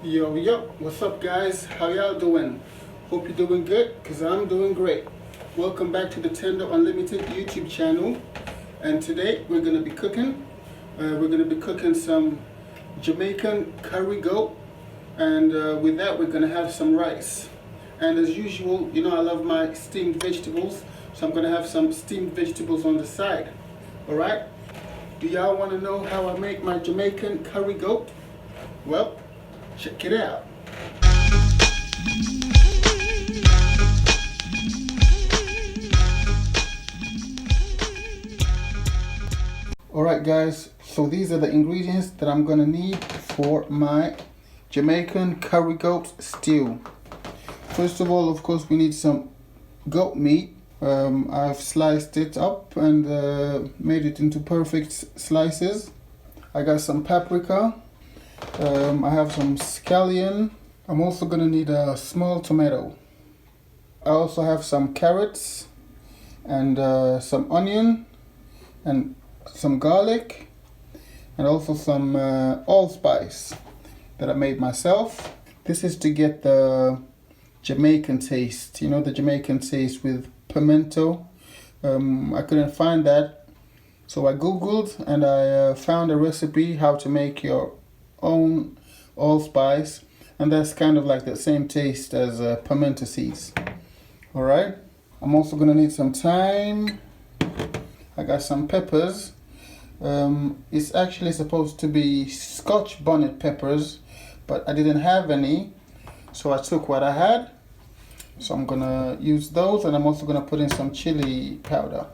Yo, what's up guys? How y'all doing? Hope you're doing good, because I'm doing great. Welcome back to the Tendo Unlimited YouTube channel. And today we're going to be cooking. Some Jamaican curry goat. And with that we're going to have some rice. And as usual, you know I love my steamed vegetables. So I'm going to have some steamed vegetables on the side. Alright? Do y'all want to know how I make my Jamaican curry goat? Well, check it out. Alright guys, so these are the ingredients that I'm gonna need for my Jamaican curry goat stew. First of all, of course, we need some goat meat. I've sliced it up and made it into perfect slices. I got some paprika. I have some scallion. I'm also gonna need a small tomato. I also have some carrots and some onion and some garlic and also some allspice that I made myself. This is to get the Jamaican taste, you know, the Jamaican taste with pimento. I couldn't find that, so I googled and I found a recipe how to make your own allspice, and that's kind of like the same taste as pimento seeds. Alright, I'm also gonna need some thyme. I got some peppers. It's actually supposed to be Scotch bonnet peppers, but I didn't have any, so I took what I had. So I'm gonna use those, and I'm also gonna put in some chili powder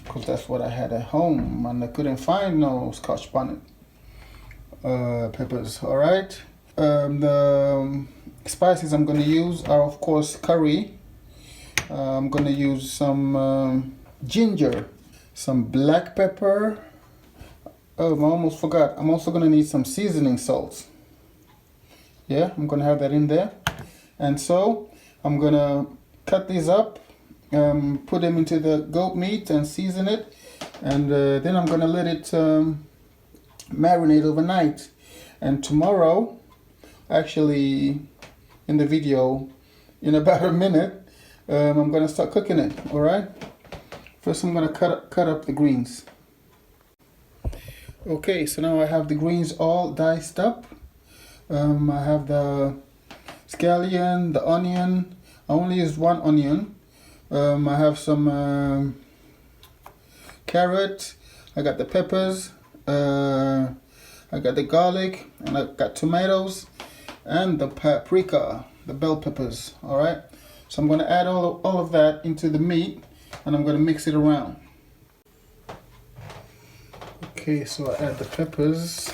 because that's what I had at home and I couldn't find no Scotch bonnet peppers. Alright, the spices I'm gonna use are of course curry. I'm gonna use some ginger, some black pepper. Oh, I almost forgot. I'm also gonna need some seasoning salts. Yeah, I'm gonna have that in there. And so I'm gonna cut these up, put them into the goat meat and season it, and then I'm gonna let it marinate overnight. And tomorrow, actually in the video in about a minute, I'm gonna start cooking it. All right, first I'm gonna cut up the greens. Okay, so now I have the greens all diced up. I have the scallion, the onion. I only used one onion. I have some carrot. I got the peppers. I got the garlic, and I got tomatoes and the paprika, the bell peppers. All right. So I'm going to add all of that into the meat, and I'm going to mix it around. Okay, so I add the peppers,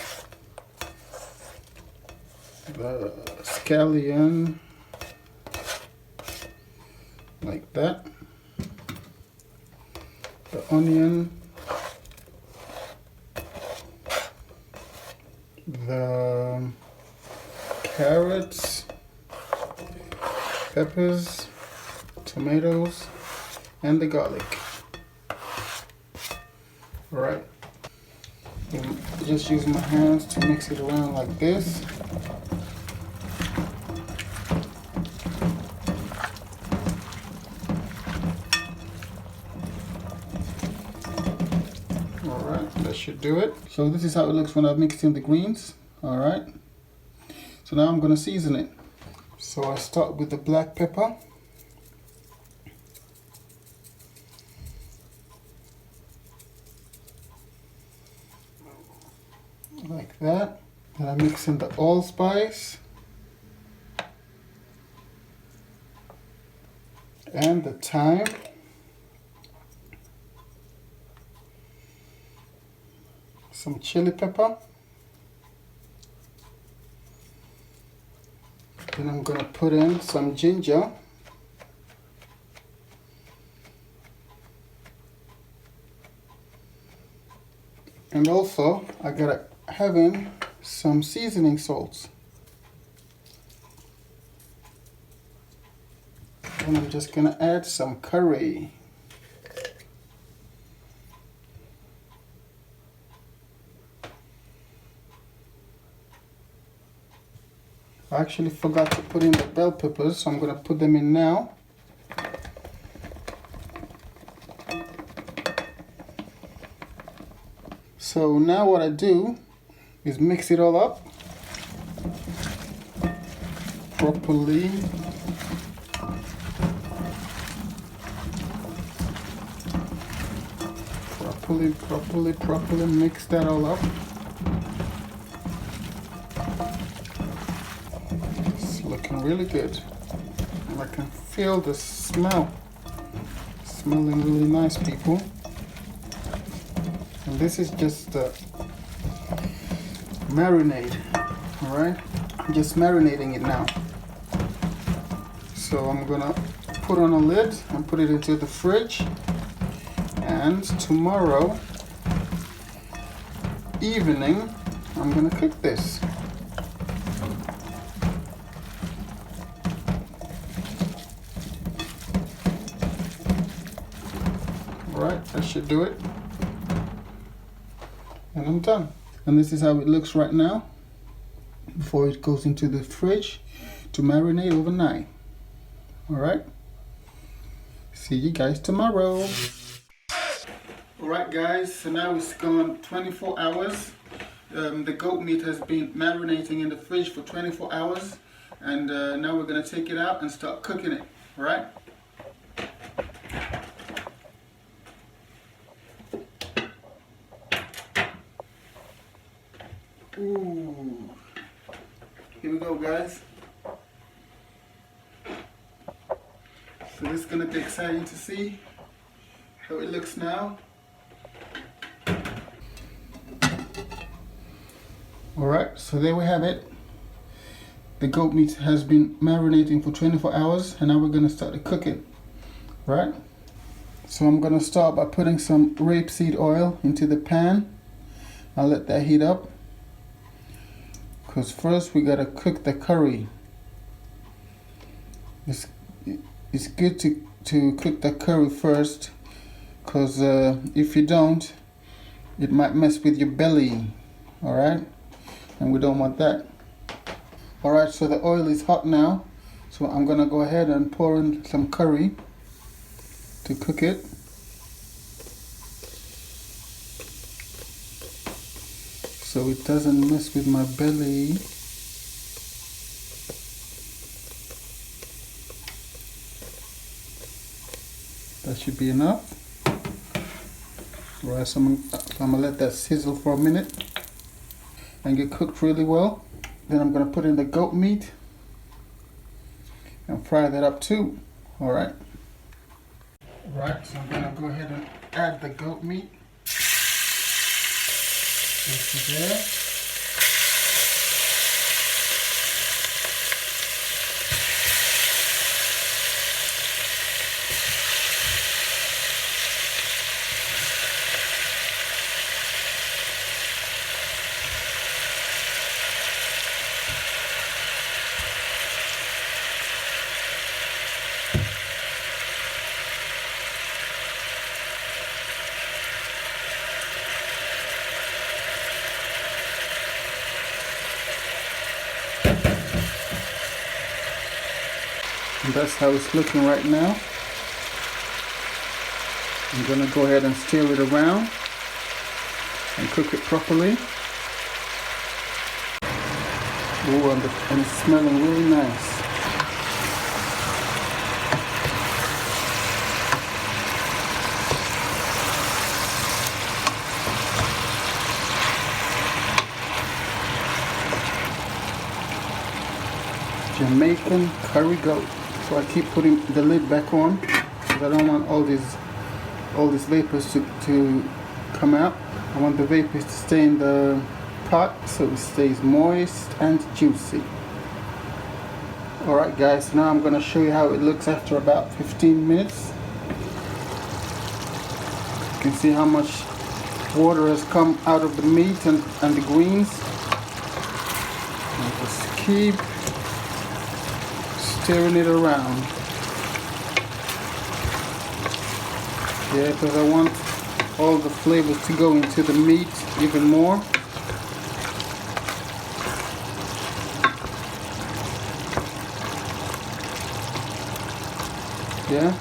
the scallion, like that, the onion, the carrots, peppers, tomatoes, and the garlic. All right. Just use my hands to mix it around like this. Alright, that should do it. So this is how it looks when I've mixed in the greens. Alright. So now I'm going to season it. So I start with the black pepper. Like that. Then I mix in the allspice and the thyme, some chili pepper. Then I'm gonna put in some ginger, and also I gotta have in some seasoning salts. And I'm just gonna add some curry. I actually forgot to put in the bell peppers, so I'm gonna put them in now. So now what I do is mix it all up properly. Properly mix that all up. It's looking really good. And I can feel the smell. It's smelling really nice, people. And this is just marinade, alright? I'm just marinating it now. So I'm gonna put on a lid and put it into the fridge. And tomorrow evening, I'm gonna cook this. Alright, that should do it. And I'm done. And this is how it looks right now before it goes into the fridge to marinate overnight. Alright? See you guys tomorrow. Alright guys, so now it's gone 24 hours. The goat meat has been marinating in the fridge for 24 hours. And now we're going to take it out and start cooking it. Alright? Ooh. Here we go, guys. So this is going to be exciting to see how it looks now. Alright, so there we have it. The goat meat has been marinating for 24 hours and now we're going to start to cook it. Right? So I'm going to start by putting some rapeseed oil into the pan. I'll let that heat up. Because first we got to cook the curry. It's good to cook the curry first. Because if you don't, it might mess with your belly. Alright? And we don't want that. Alright, so the oil is hot now. So I'm going to go ahead and pour in some curry to cook it. So it doesn't mess with my belly. That should be enough. Alright, so I'm going to let that sizzle for a minute and get cooked really well. Then I'm going to put in the goat meat and fry that up too. Alright. Alright, so I'm going to go ahead and add the goat meat. Into there. And that's how it's looking right now. I'm going to go ahead and stir it around and cook it properly. Ooh, and it's smelling really nice. Jamaican curry goat. So I keep putting the lid back on because I don't want all these vapors to come out. I want the vapors to stay in the pot so it stays moist and juicy. Alright guys, now I'm going to show you how it looks after about 15 minutes. You can see how much water has come out of the meat and the greens. And just keep stirring it around. Yeah, because I want all the flavors to go into the meat even more. Yeah,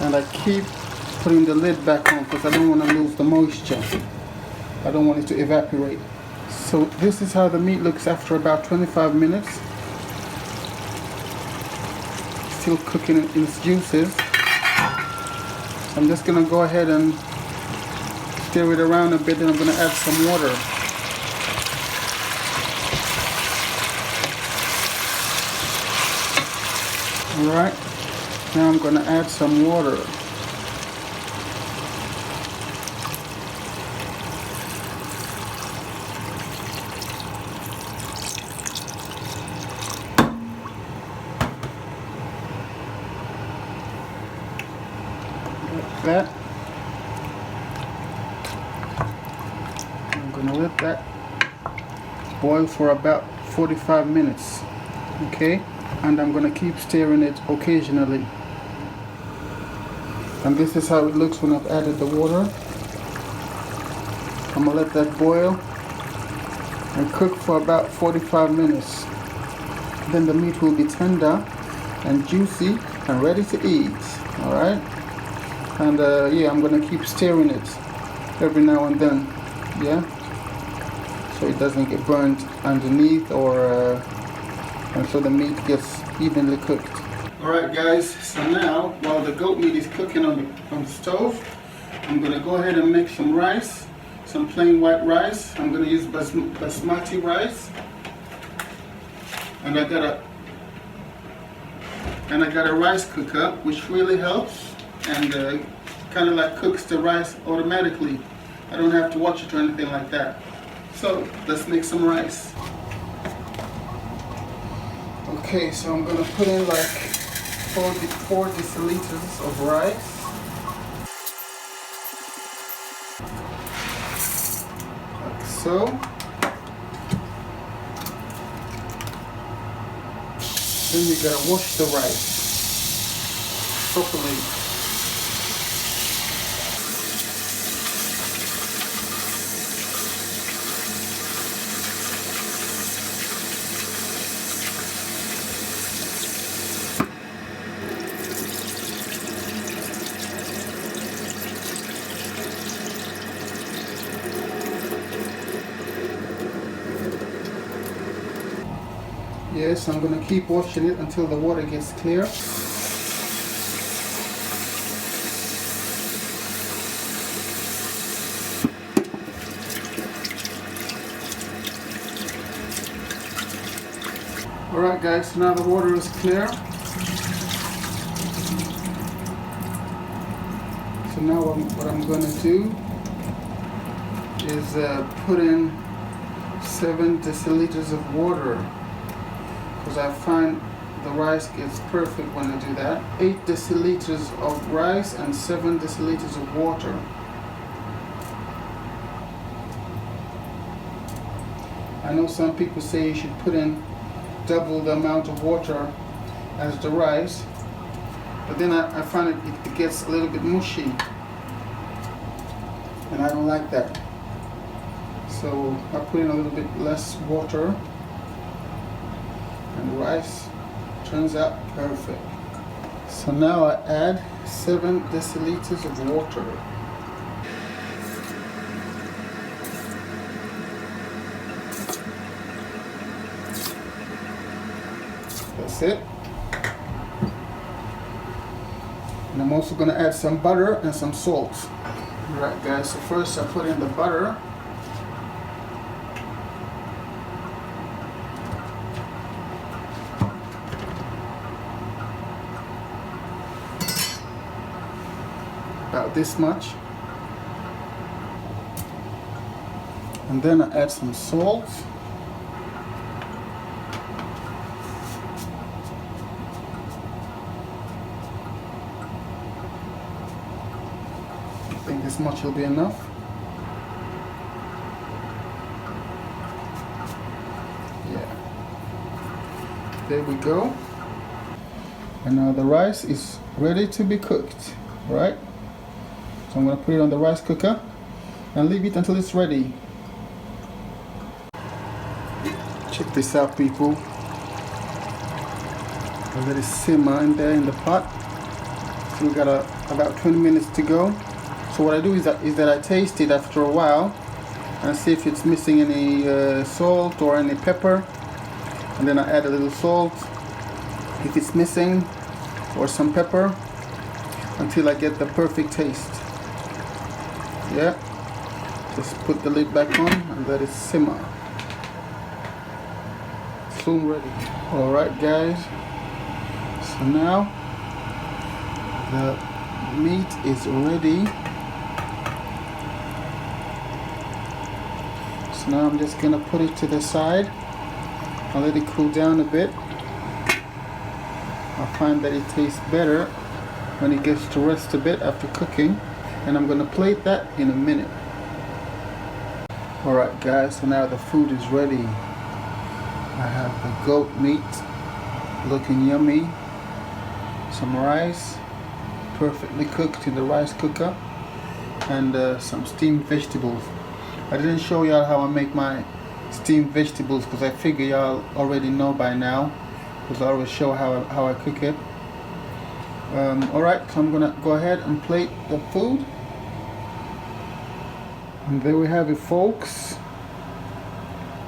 and I keep putting the lid back on because I don't want to lose the moisture. I don't want it to evaporate. So this is how the meat looks after about 25 minutes. Still cooking in its juices. I'm just gonna go ahead and stir it around a bit, and I'm gonna add some water. Alright, now I'm gonna add some water. Like that. I'm gonna let that boil for about 45 minutes. Okay? And I'm gonna keep stirring it occasionally. And this is how it looks when I've added the water. I'm gonna let that boil and cook for about 45 minutes. Then the meat will be tender and juicy and ready to eat. Alright? And yeah, I'm gonna keep stirring it every now and then. Yeah? So it doesn't get burnt underneath, or and so the meat gets evenly cooked. Alright guys, so now while the goat meat is cooking on the stove, I'm going to go ahead and make some rice, some plain white rice. I'm going to use basmati rice, and I got a rice cooker, which really helps and kind of like cooks the rice automatically. I don't have to watch it or anything like that. So let's make some rice. Okay, so I'm gonna put in like 4 deciliters of rice. Like so. Then you gotta wash the rice properly. Yes, I'm going to keep washing it until the water gets clear. Alright guys, so now the water is clear. So now what I'm going to do is put in 7 deciliters of water. Because I find the rice gets perfect when I do that. 8 deciliters of rice and 7 deciliters of water. I know some people say you should put in double the amount of water as the rice, but then I find it gets a little bit mushy, and I don't like that. So I put in a little bit less water, and the rice turns out perfect. So now I add 7 deciliters of water. That's it. And I'm also going to add some butter and some salt. Alright guys, so first I put in the butter. About this much. And then I add some salt. I think this much will be enough. Yeah. There we go. And now the rice is ready to be cooked, right? So I'm going to put it on the rice cooker and leave it until it's ready. Check this out, people. I'll let it simmer in there in the pot. So we got about 20 minutes to go. So what I do is that I taste it after a while and see if it's missing any salt or any pepper, and then I add a little salt if it's missing, or some pepper, until I get the perfect taste. Yeah, just put the lid back on and let it simmer. Soon ready. Alright guys, so now the meat is ready. So now I'm just gonna put it to the side and let it cool down a bit. I find that it tastes better when it gets to rest a bit after cooking, and I'm gonna plate that in a minute. Alright guys, so now the food is ready. I have the goat meat looking yummy, some rice perfectly cooked in the rice cooker, and some steamed vegetables. I didn't show y'all how I make my steamed vegetables because I figure y'all already know by now, because I always show how I cook it. Alright, so I'm gonna go ahead and plate the food. And there we have it, folks.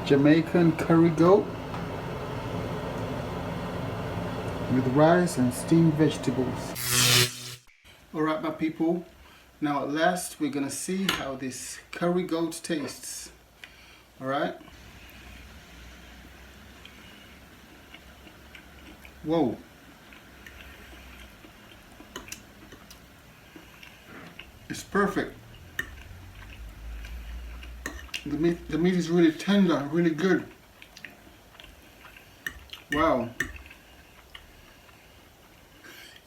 Jamaican curry goat with rice and steamed vegetables. Alright my people, now at last we're gonna see how this curry goat tastes. Alright. Whoa. It's perfect. The meat is really tender, really good. Wow.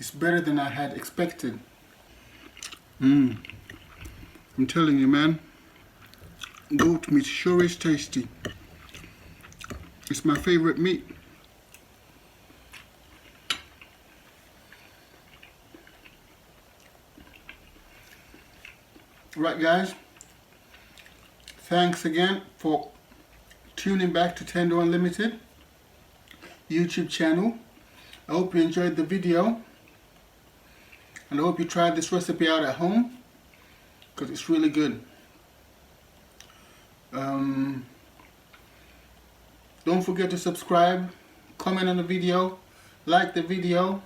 It's better than I had expected. I'm telling you, man, goat meat sure is tasty. It's my favorite meat. Right guys, thanks again for tuning back to Tendo Unlimited YouTube channel. I hope you enjoyed the video, and I hope you tried this recipe out at home because it's really good. Don't forget to subscribe, comment on the video, like the video,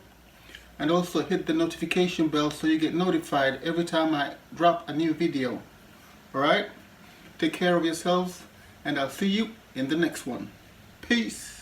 and also hit the notification bell so you get notified every time I drop a new video. Alright? Take care of yourselves, and I'll see you in the next one. Peace!